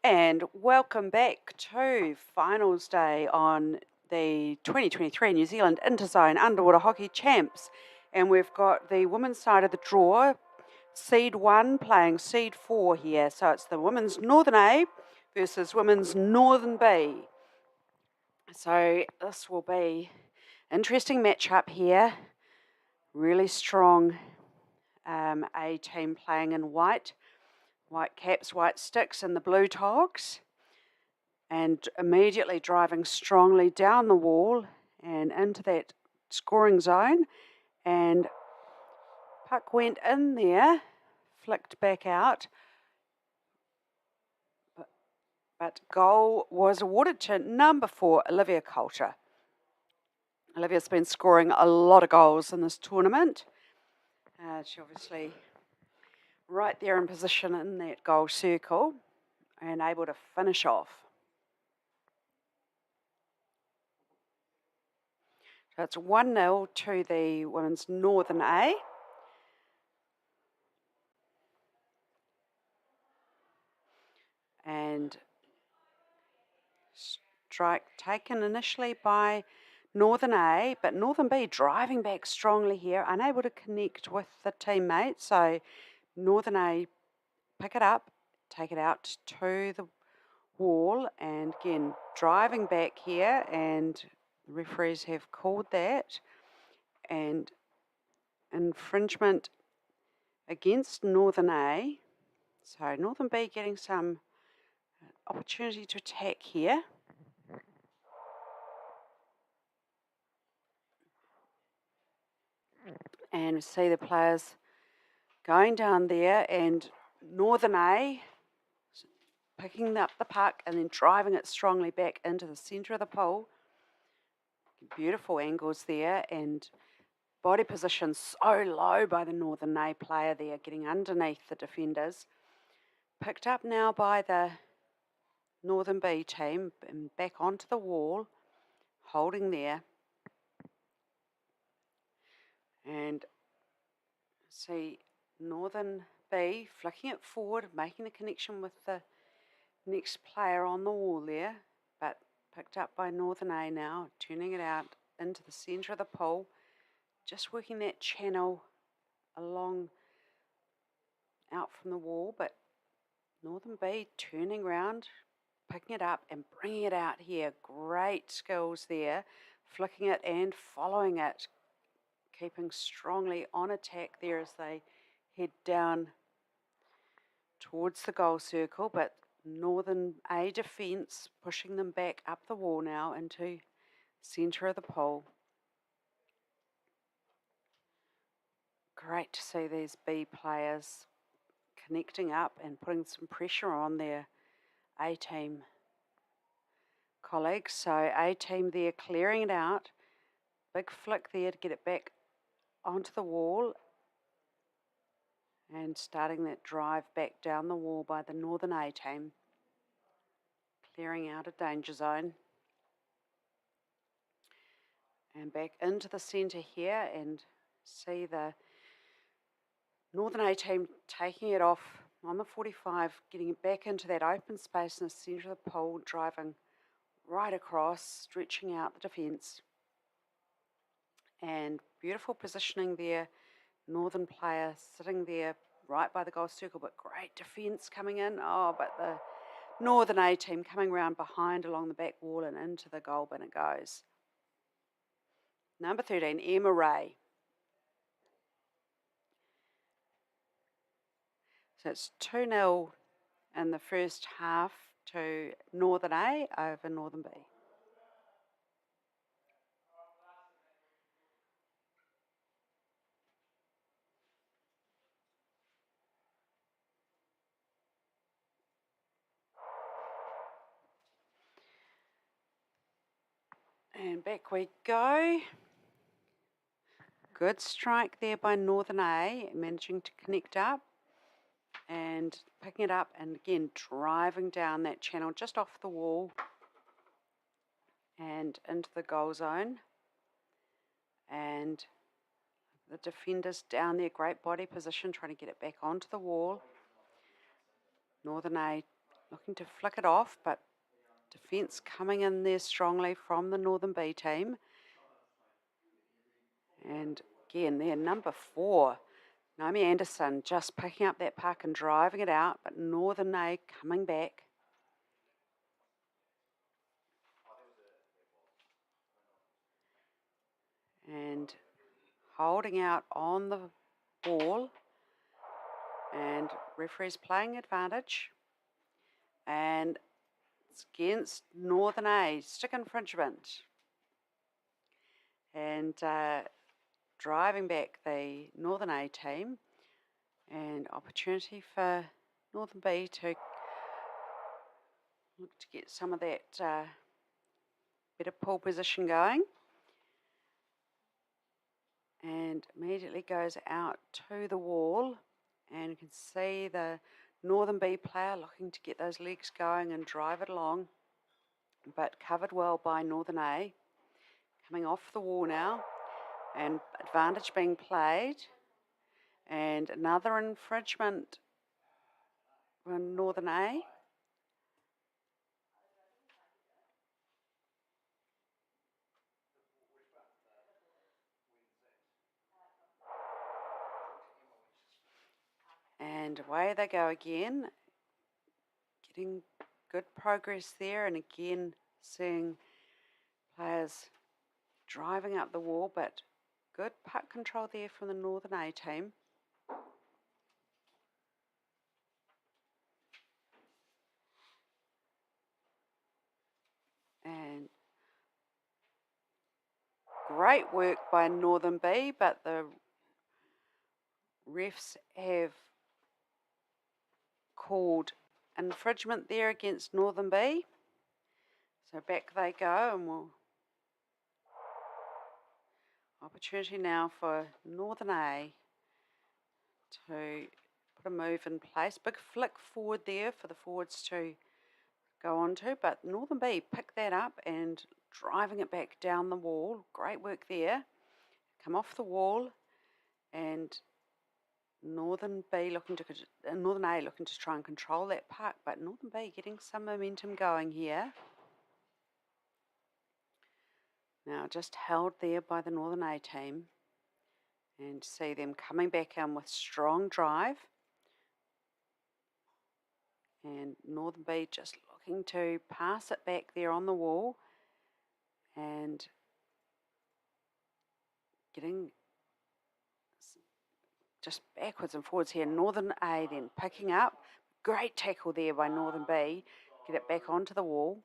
And welcome back to finals day on the 2023 New Zealand Interzone Underwater Hockey Champs. And we've got the women's side of the draw, Seed 1 playing Seed 4 here. So it's the women's Northern A versus women's Northern B. So this will be an interesting matchup here. Really strong A team playing in white caps, white sticks, and the blue togs. And immediately driving strongly down the wall and into that scoring zone. And puck went in there, flicked back out. But goal was awarded to number 4, Olivia Coulter. Olivia's been scoring a lot of goals in this tournament. She obviously right there in position in that goal circle and able to finish off. So it's 1-0 to the women's Northern A. And strike taken initially by Northern A, but Northern B driving back strongly here, unable to connect with the teammate. So Northern A pick it up, take it out to the wall, and again driving back here, and the referees have called that and infringement against Northern A. So Northern B getting some opportunity to attack here. And see the players going down there, and Northern A picking up the puck and then driving it strongly back into the centre of the pool. Beautiful angles there, and body position so low by the Northern A player there, getting underneath the defenders. Picked up now by the Northern B team and back onto the wall, holding there. And see Northern B flicking it forward, making the connection with the next player on the wall there, but picked up by Northern A now, turning it out into the centre of the pool, just working that channel along out from the wall, but Northern B turning round, picking it up and bringing it out here. Great skills there, flicking it and following it, keeping strongly on attack there as they head down towards the goal circle, but Northern A defence pushing them back up the wall now into centre of the pool. Great to see these B players connecting up and putting some pressure on their A team colleagues. So A team there clearing it out. Big flick there to get it back onto the wall. And starting that drive back down the wall by the Northern A team. Clearing out a danger zone. And back into the centre here, and see the Northern A team taking it off on the 45, getting it back into that open space in the centre of the pool, driving right across, stretching out the defence. And beautiful positioning there. Northern player sitting there right by the goal circle, but great defence coming in. Oh, but the Northern A team coming round behind along the back wall and into the goal bin it goes. Number 13, Emma Ray. So it's 2-0 in the first half to Northern A over Northern B. And back we go. Good strike there by Northern A, managing to connect up and picking it up and again driving down that channel just off the wall and into the goal zone. And the defenders down there, great body position, trying to get it back onto the wall. Northern A looking to flick it off, but defence coming in there strongly from the Northern B team. And again, there, number 4, Naomi Anderson, just picking up that puck and driving it out, but Northern A coming back. And holding out on the ball. And referee's playing advantage. And it's against Northern A, stick infringement. And driving back the Northern A team, and opportunity for Northern B to look to get some of that better pull position going. And immediately goes out to the wall, and you can see the Northern B player looking to get those legs going and drive it along, but covered well by Northern A. Coming off the wall now, and advantage being played, and another infringement on Northern A. And away they go again, getting good progress there, and again seeing players driving up the wall, but good puck control there from the Northern A team. And great work by Northern B, but the refs have called infringement there against Northern B. So back they go, and we'll opportunity now for Northern A to put a move in place. Big flick forward there for the forwards to go on to, but Northern B picked that up and driving it back down the wall. Great work there. Come off the wall, and Northern A looking to try and control that puck, but Northern B getting some momentum going here. Now just held there by the Northern A team, and see them coming back in with strong drive. And Northern B just looking to pass it back there on the wall, and getting just backwards and forwards here. Northern A then picking up. Great tackle there by Northern B. Get it back onto the wall.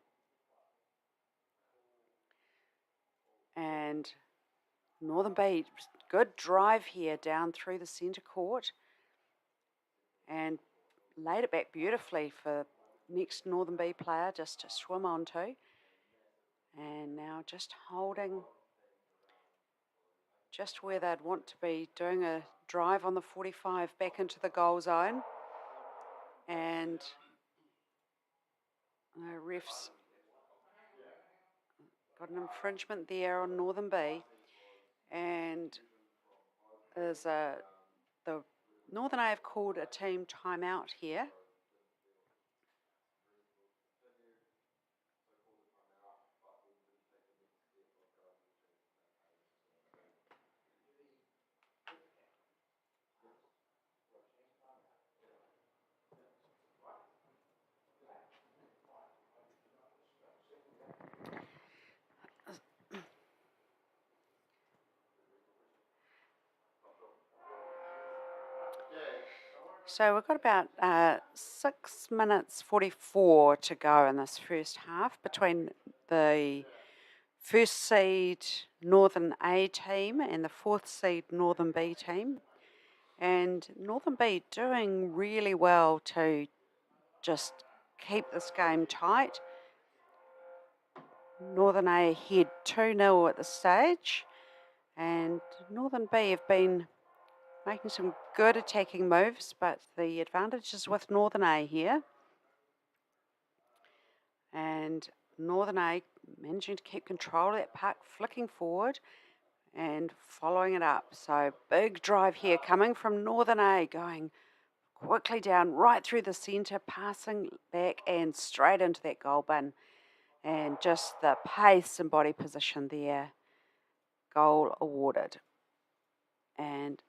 And Northern B, good drive here down through the centre court. And laid it back beautifully for next Northern B player just to swim onto. And now just holding just where they'd want to be, doing a drive on the 45 back into the goal zone. And the refs got an infringement there on Northern B. And there's the Northern A have called a team timeout here. So we've got about 6 minutes 44 to go in this first half between the first seed Northern A team and the fourth seed Northern B team. And Northern B doing really well to just keep this game tight. Northern A ahead 2-0 at the stage. And Northern B have been making some good attacking moves, but the advantage is with Northern A here. And Northern A managing to keep control of that puck, flicking forward and following it up. So big drive here coming from Northern A, going quickly down right through the centre, passing back and straight into that goal bin. And just the pace and body position there, goal awarded. And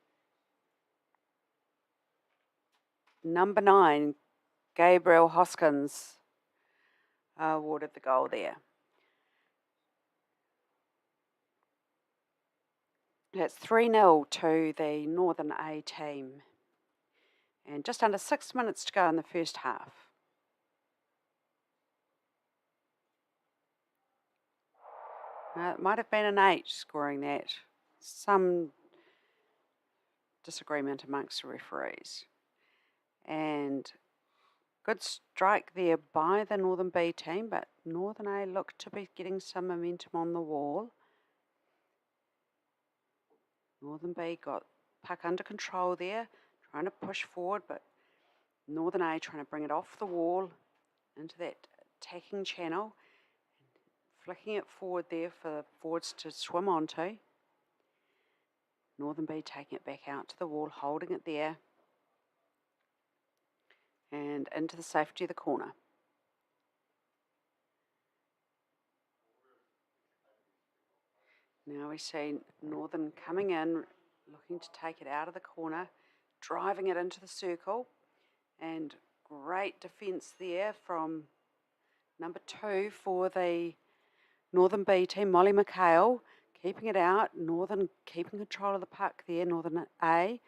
number 9, Gabriel Hoskins, awarded the goal there. It's 3-0 to the Northern A team. And just under 6 minutes to go in the first half. It might have been an 8 scoring that. Some disagreement amongst the referees. And good strike there by the Northern B team, but Northern A looked to be getting some momentum on the wall. Northern B got puck under control there, trying to push forward, but Northern A trying to bring it off the wall into that attacking channel, flicking it forward there for forwards to swim onto. Northern B taking it back out to the wall, holding it there, and into the safety of the corner. Now we see Northern coming in, looking to take it out of the corner, driving it into the circle, and great defence there from number 2 for the Northern B team, Molly McHale, keeping it out. Northern keeping control of the puck there, Northern A,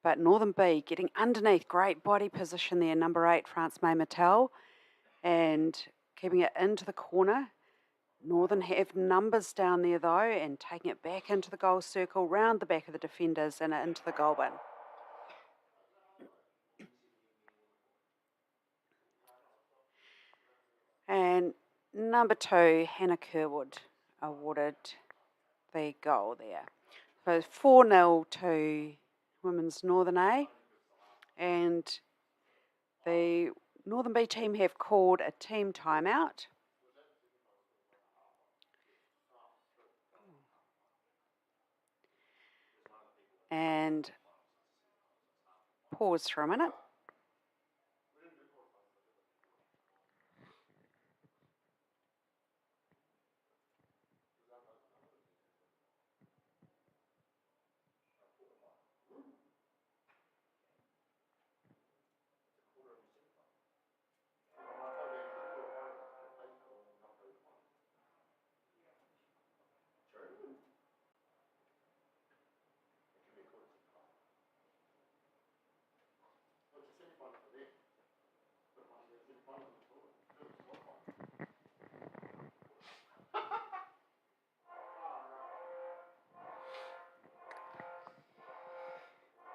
but Northern B getting underneath, great body position there, number 8, France May Mattel, and keeping it into the corner. Northern have numbers down there though, and taking it back into the goal circle, round the back of the defenders and into the goal bin. And number 2, Hannah Kerwood, awarded the goal there. So 4-0 to Women's Northern A, and the Northern B team have called a team timeout. And pause for a minute.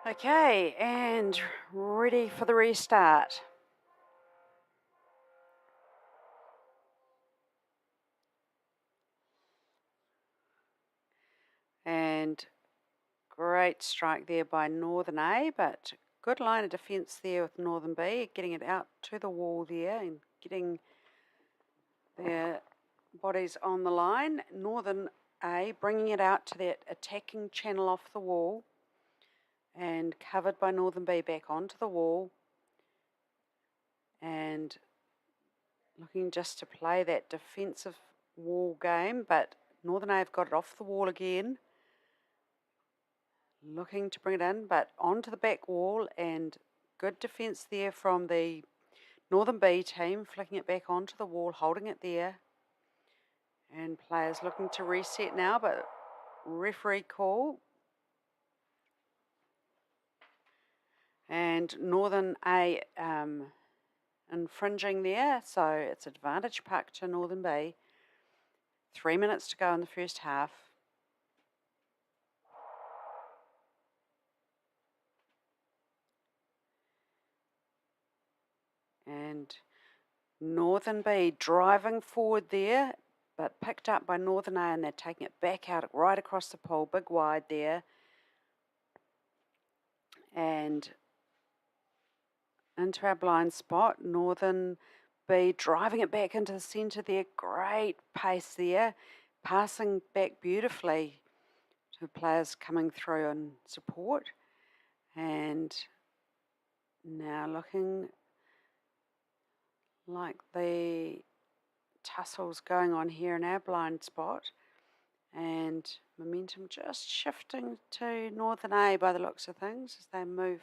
Okay, and ready for the restart. And great strike there by Northern A, but good line of defence there with Northern B, getting it out to the wall there and getting their bodies on the line. Northern A bringing it out to that attacking channel off the wall and covered by Northern B back onto the wall and looking just to play that defensive wall game, but Northern A have got it off the wall again, looking to bring it in, but onto the back wall, and good defence there from the Northern B team, flicking it back onto the wall, holding it there, and players looking to reset now, but referee call. And Northern A infringing there, so it's advantage puck to Northern B. 3 minutes to go in the first half. And Northern B driving forward there, but picked up by Northern A, and they're taking it back out right across the pole, big wide there. And into our blind spot, Northern B driving it back into the centre there, great pace there, passing back beautifully to players coming through in support. And Now looking like the tussle's going on here in our blind spot, and momentum just shifting to Northern A by the looks of things as they move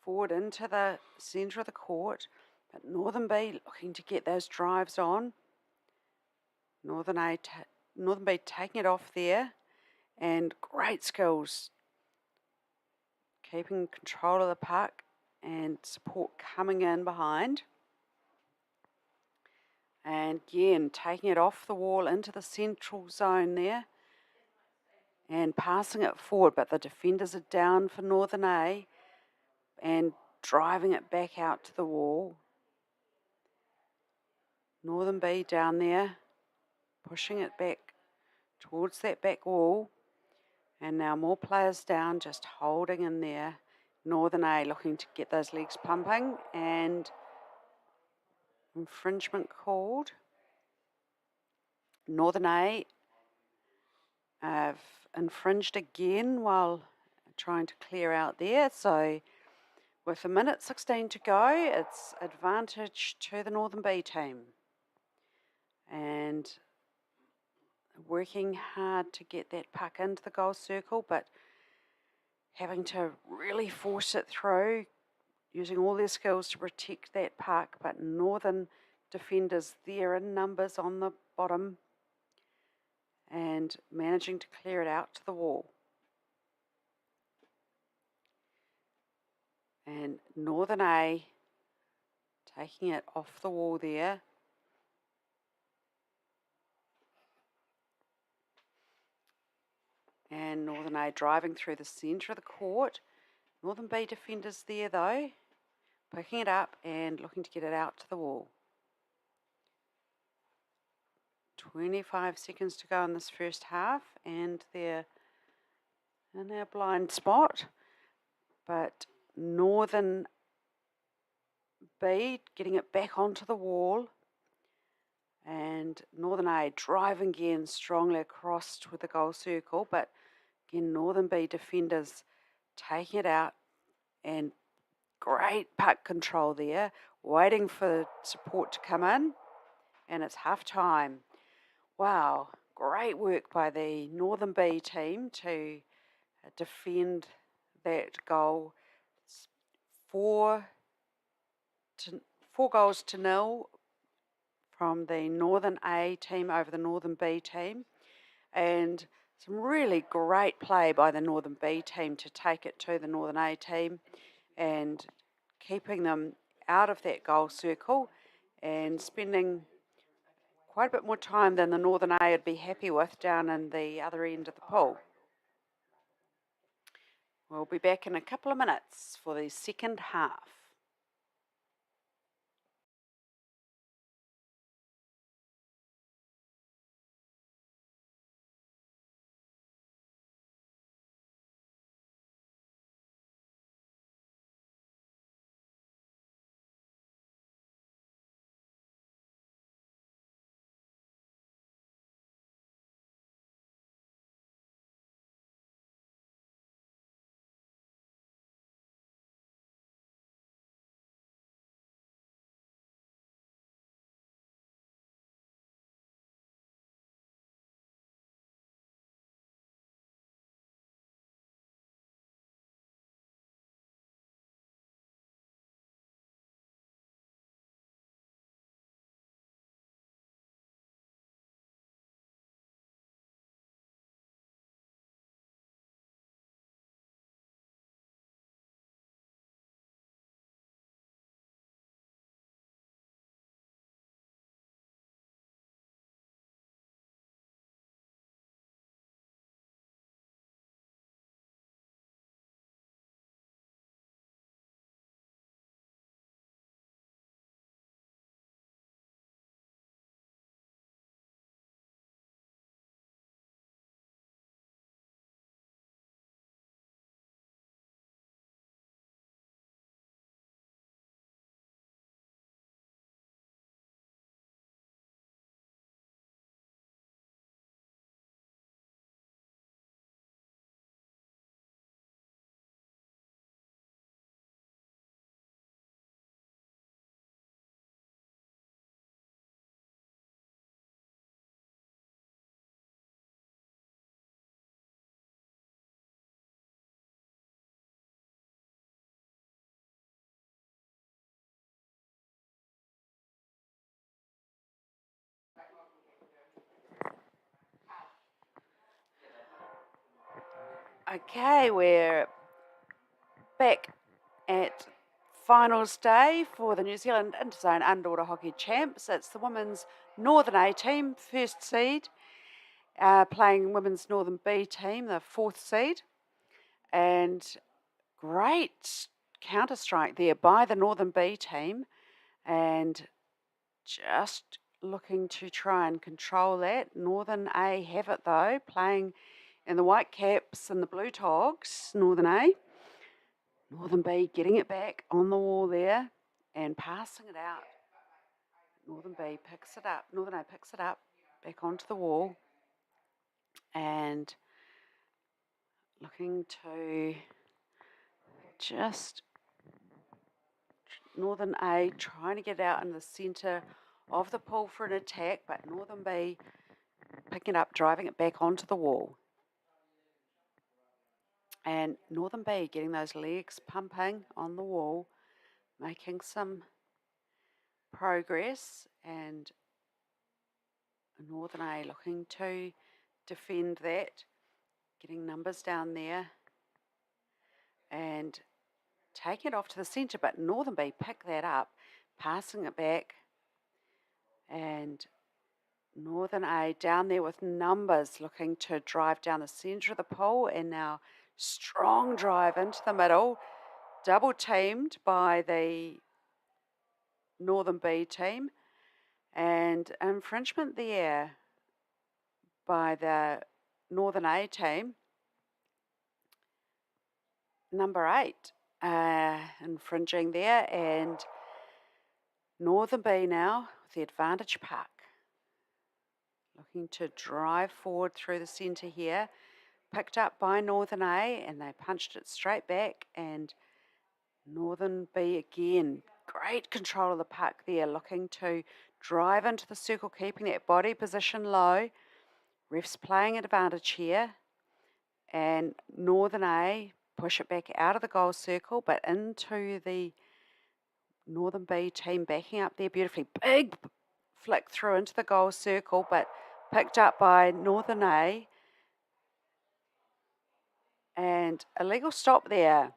forward into the centre of the court. But Northern B looking to get those drives on. Northern B taking it off there, and great skills keeping control of the puck and support coming in behind. And again, taking it off the wall into the central zone there and passing it forward, but the defenders are down for Northern A and driving it back out to the wall. Northern B down there, pushing it back towards that back wall. And now more players down, just holding in there. Northern A looking to get those legs pumping, and infringement called. Northern A have infringed again while trying to clear out there. So with a minute 16 to go, it's advantage to the Northern B team. And working hard to get that puck into the goal circle, but having to really force it through, using all their skills to protect that puck. But Northern defenders there in numbers on the bottom and managing to clear it out to the wall. And Northern A taking it off the wall there. And Northern A driving through the centre of the court. Northern B defenders there though, picking it up and looking to get it out to the wall. 25 seconds to go in this first half, and they're in our blind spot. But Northern B getting it back onto the wall, and Northern A driving again strongly across to the goal circle, but again Northern B defenders taking it out, and great puck control there, waiting for support to come in, and it's half time. Wow, great work by the Northern B team to defend that goal. Four goals to nil from the Northern A team over the Northern B team, and some really great play by the Northern B team to take it to the Northern A team and keeping them out of that goal circle and spending quite a bit more time than the Northern A would be happy with down in the other end of the pool. We'll be back in a couple of minutes for the second half. Okay, we're back at finals day for the New Zealand Interzone Underwater Hockey Champs. It's the women's Northern A team, first seed, playing women's Northern B team, the fourth seed. And great counter strike there by the Northern B team, and just looking to try and control that. Northern A have it though, playing in the white caps and the blue togs, Northern A. Northern B getting it back on the wall there and passing it out. Northern B picks it up, Northern A picks it up back onto the wall and looking to just Northern A trying to get out in the centre of the pool for an attack, but Northern B picking it up, driving it back onto the wall. And Northern B getting those legs pumping on the wall, making some progress, and Northern A looking to defend that, getting numbers down there and taking it off to the centre, but Northern B pick that up, passing it back, and Northern A down there with numbers looking to drive down the centre of the pool, and now strong drive into the middle, double teamed by the Northern B team, and infringement there by the Northern A team, number 8, infringing there, and Northern B now with the advantage puck, looking to drive forward through the centre here, picked up by Northern A, and they punched it straight back, and Northern B again, great control of the puck there, looking to drive into the circle, keeping that body position low. Refs playing advantage here, and Northern A push it back out of the goal circle, but into the Northern B team backing up there beautifully. Big flick through into the goal circle, but picked up by Northern A, and a legal stop there.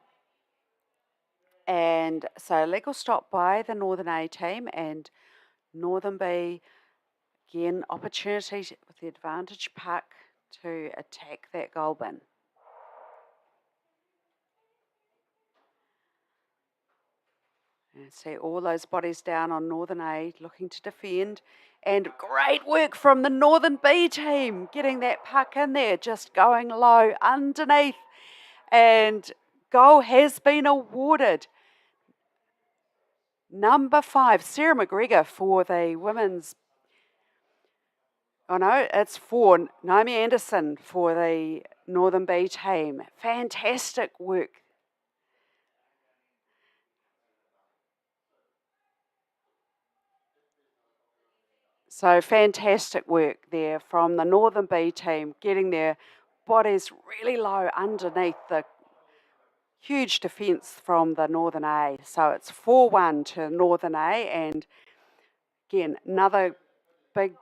And so legal stop by the Northern A team, and Northern B, again, opportunity with the advantage puck to attack that goal bin. And see all those bodies down on Northern A looking to defend. And great work from the Northern B team, getting that puck in there, just going low underneath. And goal has been awarded. Number 5, Sarah McGregor for the women's. Oh no, it's for Naomi Anderson for the Northern B team. Fantastic work. So fantastic work there from the Northern B team, getting their bodies really low underneath the huge defence from the Northern A. So it's 4-1 to Northern A, and again, another big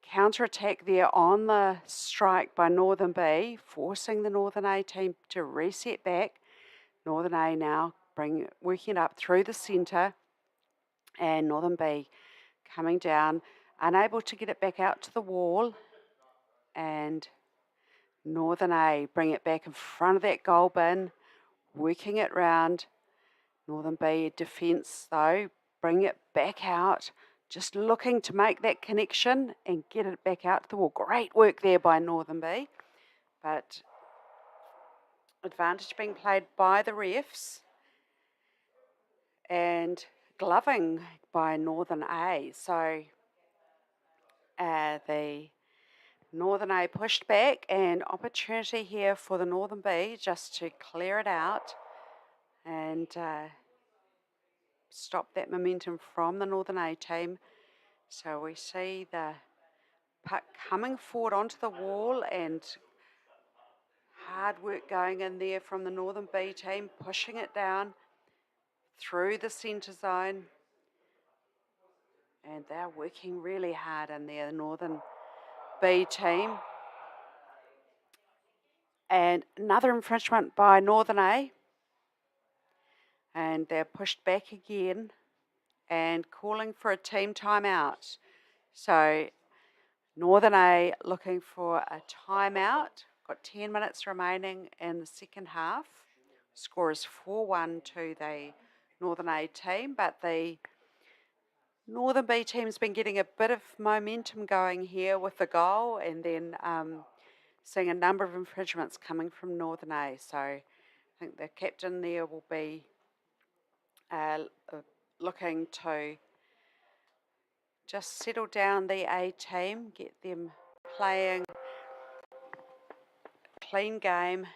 counter-attack there on the strike by Northern B, forcing the Northern A team to reset back. Northern A now working it up through the centre, and Northern B coming down, unable to get it back out to the wall, and Northern A bring it back in front of that goal bin, working it round. Northern B defence though, bring it back out, just looking to make that connection and get it back out to the wall. Great work there by Northern B, but advantage being played by the refs and gloving by Northern A. So the Northern A pushed back, and opportunity here for the Northern B just to clear it out and stop that momentum from the Northern A team. So we see the puck coming forward onto the wall, and hard work going in there from the Northern B team, pushing it down through the centre zone. And they're working really hard in there, the Northern B team. And another infringement by Northern A. And they're pushed back again and calling for a team timeout. So Northern A looking for a timeout. Got 10 minutes remaining in the second half. Score is 4-1 to the Northern A team, but the Northern B team's been getting a bit of momentum going here with the goal, and then seeing a number of infringements coming from Northern A. So I think the captain there will be looking to just settle down the A team, get them playing a clean game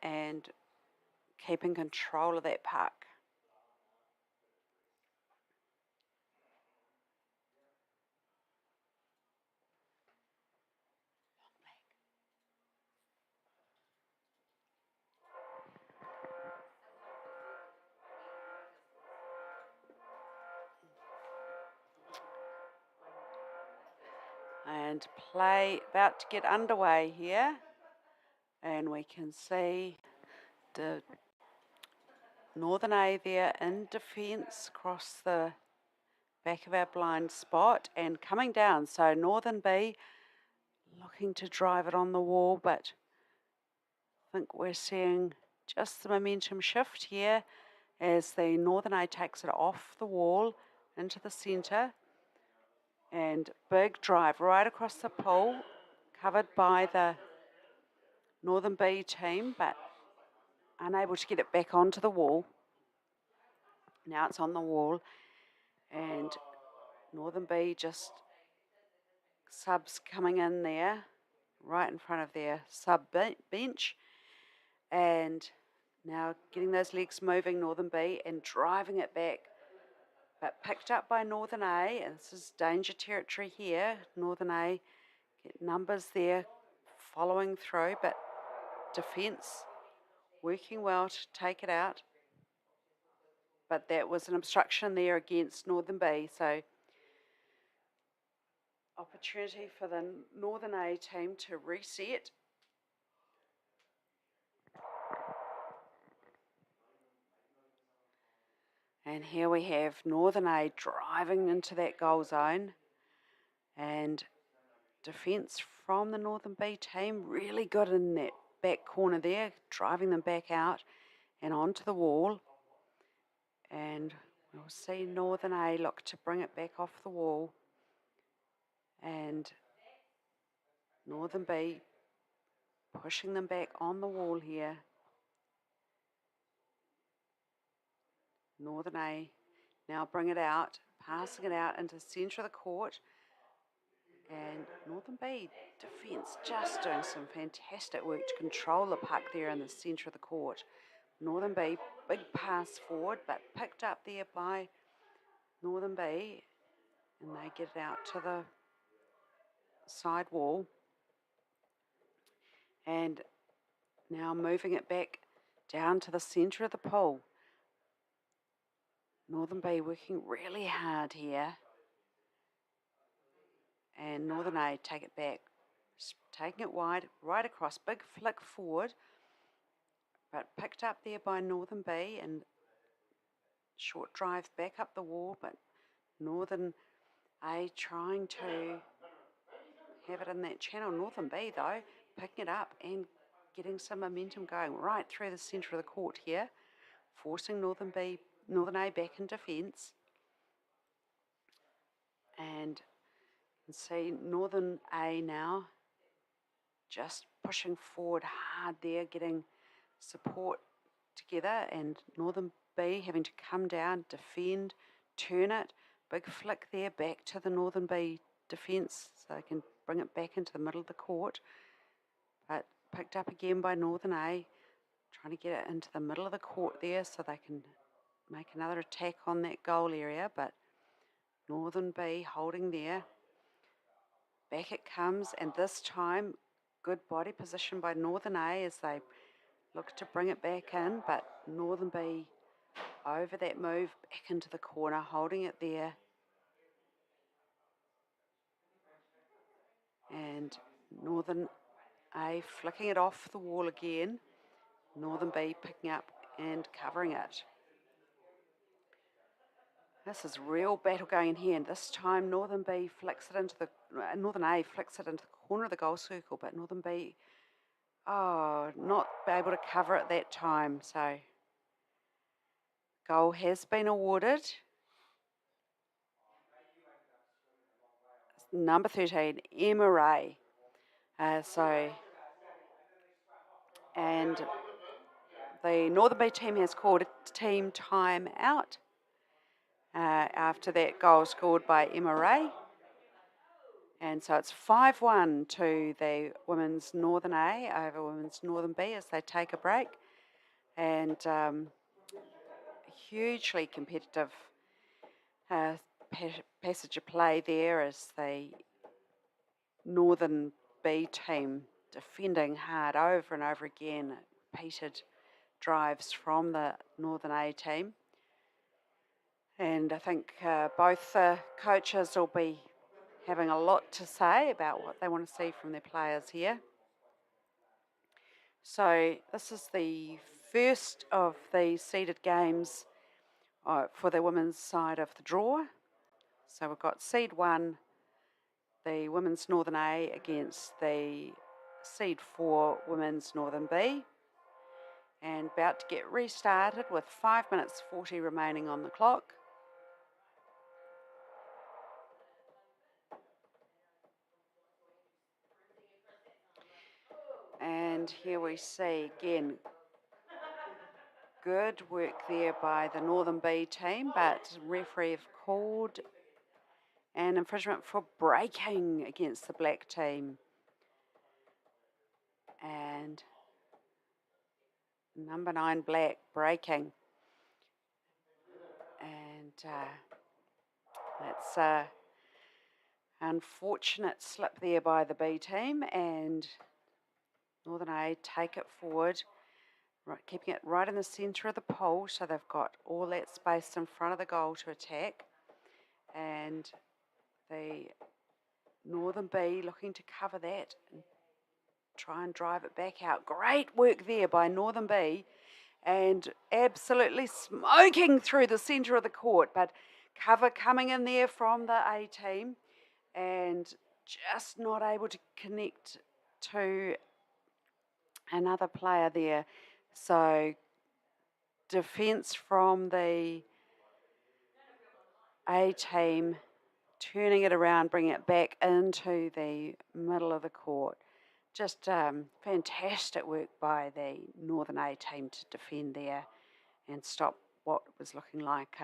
and keeping control of that puck. And play about to get underway here. And we can see the Northern A there in defence across the back of our blind spot and coming down. So Northern B looking to drive it on the wall, but I think we're seeing just the momentum shift here as the Northern A takes it off the wall into the centre. And big drive right across the pool, covered by the Northern B team, but unable to get it back onto the wall. Now it's on the wall, and Northern B just subs coming in there, right in front of their sub bench, and now getting those legs moving, Northern B, and driving it back, but picked up by Northern A, and this is danger territory here. Northern A get numbers there following through, but defence working well to take it out. But that was an obstruction there against Northern B, so opportunity for the Northern A team to reset. And here we have Northern A driving into that goal zone, and defence from the Northern B team really good in that back corner there, driving them back out and onto the wall. And we'll see Northern A look to bring it back off the wall, and Northern B pushing them back on the wall here. Northern A now bring it out, passing it out into the centre of the court. And Northern B defence just doing some fantastic work to control the puck there in the centre of the court. Northern B, big pass forward, but picked up there by Northern B, and they get it out to the side wall. And now moving it back down to the centre of the pool. Northern B working really hard here. And Northern A take it back, taking it wide, right across, big flick forward, but picked up there by Northern B, and short drive back up the wall, but Northern A trying to have it in that channel. Northern B, though, picking it up and getting some momentum going right through the centre of the court here, forcing Northern A back in defence. And you can see Northern A now just pushing forward hard there, getting support together, and Northern B having to come down, defend, turn it, big flick there back to the Northern B defence so they can bring it back into the middle of the court, but picked up again by Northern A, trying to get it into the middle of the court there so they can make another attack on that goal area, but Northern B holding there. Back it comes, and this time good body position by Northern A as they look to bring it back in, but Northern B over that move back into the corner, holding it there. And Northern A flicking it off the wall again. Northern B picking up and covering it. This is real battle going in here, and this time Northern A flicks it into the corner of the goal circle, but Northern B, not able to cover it that time. So goal has been awarded. Number 13, Emma Ray. And the Northern Bay team has called a team time out after that goal scored by Emma Ray. And so it's 5-1 to the women's Northern A over women's Northern B as they take a break. And hugely competitive passage of play there as the Northern B team defending hard over and over again, repeated drives from the Northern A team. And I think both coaches will be having a lot to say about what they want to see from their players here. So this is the first of the seeded games for the women's side of the draw. So we've got seed 1, the women's Northern A against the seed 4 women's Northern B. And about to get restarted with 5 minutes 40 remaining on the clock. And here we see again, good work there by the Northern B team, but referee have called an infringement for breaking against the black team. And number 9 black breaking. And that's a unfortunate slip there by the B team, and Northern A take it forward, right, keeping it right in the centre of the pole, so they've got all that space in front of the goal to attack. And the Northern B looking to cover that and try and drive it back out. Great work there by Northern B, and absolutely smoking through the centre of the court, but cover coming in there from the A team and just not able to connect to another player there. So defence from the A team, turning it around, bringing it back into the middle of the court. Just fantastic work by the Northern A team to defend there and stop what was looking like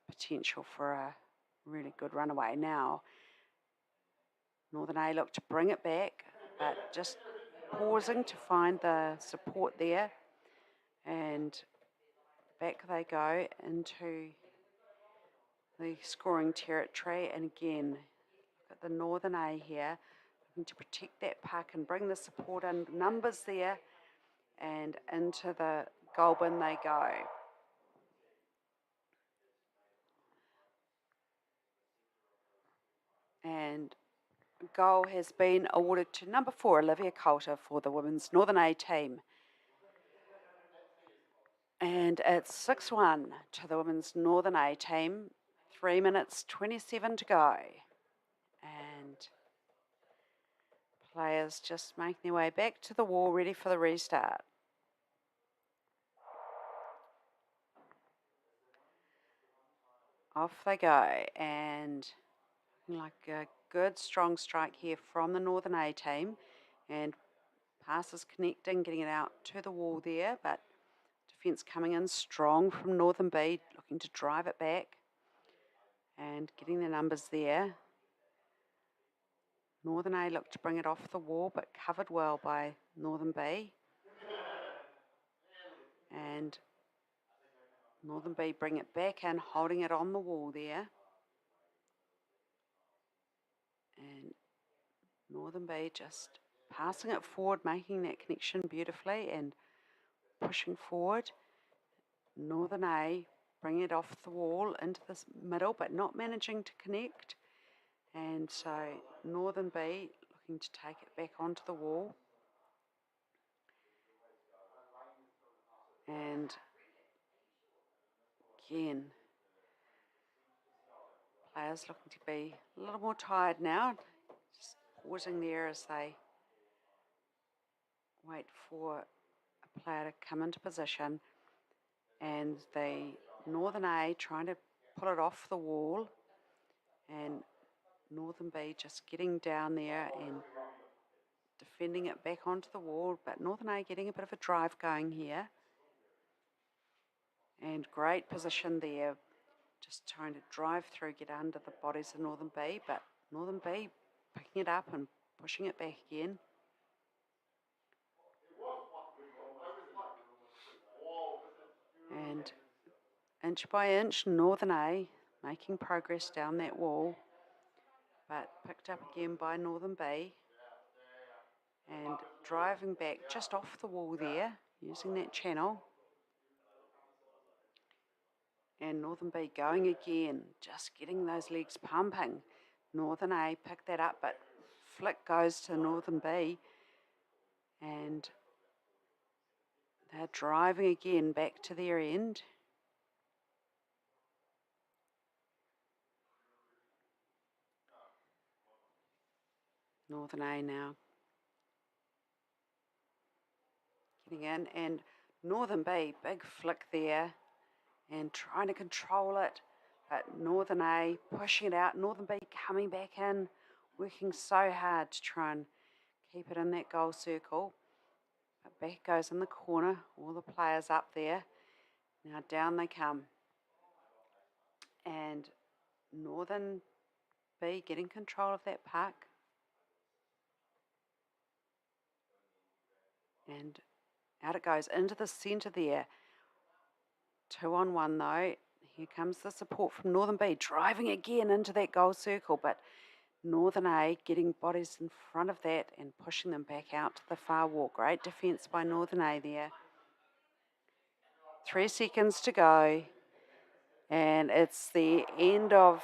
potential for a really good runaway. Now, Northern A look to bring it back, but just pausing to find the support there. And back they go into the scoring territory. And again, look at the Northern A here, looking to protect that puck and bring the support and numbers there. And into the goal bin they go. And goal has been awarded to number 4, Olivia Coulter, for the women's Northern A team. And it's 6-1 to the women's Northern A team. 3 minutes 27 to go. And players just making their way back to the wall, ready for the restart. Off they go, and like a good strong strike here from the Northern A team, and passes connecting, getting it out to the wall there, but defence coming in strong from Northern B, looking to drive it back and getting the numbers there. Northern A looked to bring it off the wall, but covered well by Northern B. And Northern B bring it back in, holding it on the wall there. And Northern B just passing it forward, making that connection beautifully and pushing forward. Northern A bringing it off the wall into the middle, but not managing to connect. And so Northern B looking to take it back onto the wall. And again, players looking to be a little more tired now, just pausing there as they wait for a player to come into position, and the Northern A trying to pull it off the wall, and Northern B just getting down there and defending it back onto the wall, but Northern A getting a bit of a drive going here, and great position there, just trying to drive through, get under the bodies of Northern B, but Northern B picking it up and pushing it back again. And inch by inch, Northern A making progress down that wall, but picked up again by Northern B and driving back just off the wall there, using that channel. And Northern B going again, just getting those legs pumping. Northern A picked that up, but flick goes to Northern B, and they're driving again back to their end. Northern A now getting in, and Northern B, big flick there and trying to control it, but Northern A pushing it out, Northern B coming back in, working so hard to try and keep it in that goal circle. But back goes in the corner, all the players up there. Now down they come. And Northern B getting control of that puck. And out it goes into the centre there. 2-on-1 though. Here comes the support from Northern B, driving again into that goal circle, but Northern A getting bodies in front of that and pushing them back out to the far wall. Great defence by Northern A there. 3 seconds to go, and it's the end of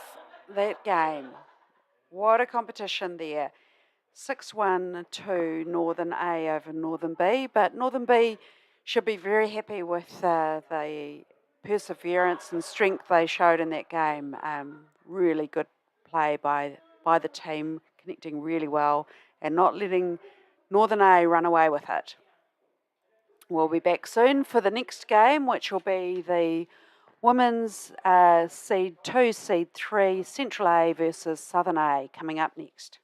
that game. What a competition there. 6-1 to Northern A over Northern B, but Northern B should be very happy with the perseverance and strength they showed in that game. Really good play by the team, connecting really well and not letting Northern A run away with it. We'll be back soon for the next game, which will be the Women's Seed 2, Seed 3, Central A versus Southern A, coming up next.